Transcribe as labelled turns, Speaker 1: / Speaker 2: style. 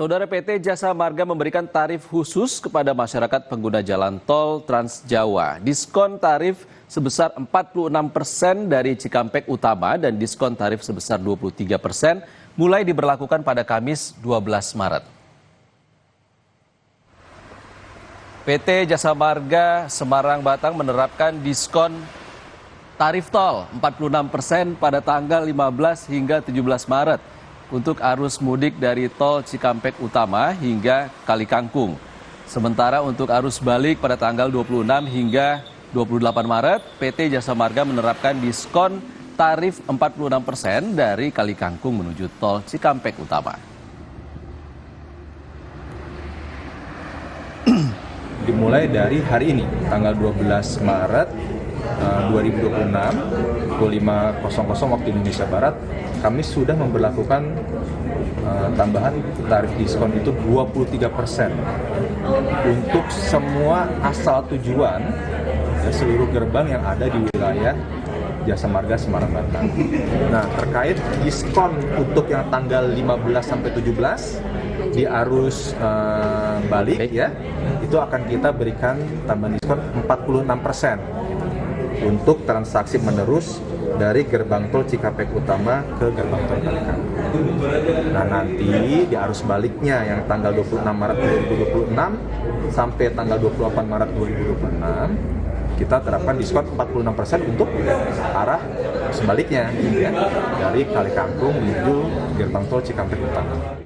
Speaker 1: Saudara, PT Jasa Marga memberikan tarif khusus kepada masyarakat pengguna jalan tol Trans Jawa. Diskon tarif sebesar 46% dari Cikampek Utama dan diskon tarif sebesar 23% mulai diberlakukan pada Kamis 12 Maret. PT Jasa Marga Semarang Batang menerapkan diskon tarif tol 46% pada tanggal 15 hingga 17 Maret. Untuk arus mudik dari tol Cikampek Utama hingga Kalikangkung. Sementara untuk arus balik pada tanggal 26 hingga 28 Maret, PT Jasa Marga menerapkan diskon tarif 46% dari Kalikangkung menuju tol Cikampek Utama.
Speaker 2: Dimulai dari hari ini, tanggal 12 Maret 2026, pukul 5.00 waktu Indonesia Barat, kami sudah memberlakukan tambahan tarif diskon itu 23% untuk semua asal tujuan dan seluruh gerbang yang ada di wilayah Jasa Marga Semarang Batang. Nah, terkait diskon untuk yang tanggal 15 sampai 17 di arus balik ya, itu akan kita berikan tambahan diskon 46% untuk transaksi menerus dari gerbang tol Cikampek Utama ke gerbang tol Kalikangkung. Nah, nanti di arus baliknya yang tanggal 26 Maret 2026 sampai tanggal 28 Maret 2026 kita terapkan diskon 46% untuk arah sebaliknya ya, dari Kalikangkung menuju gerbang tol Cikampek Utama.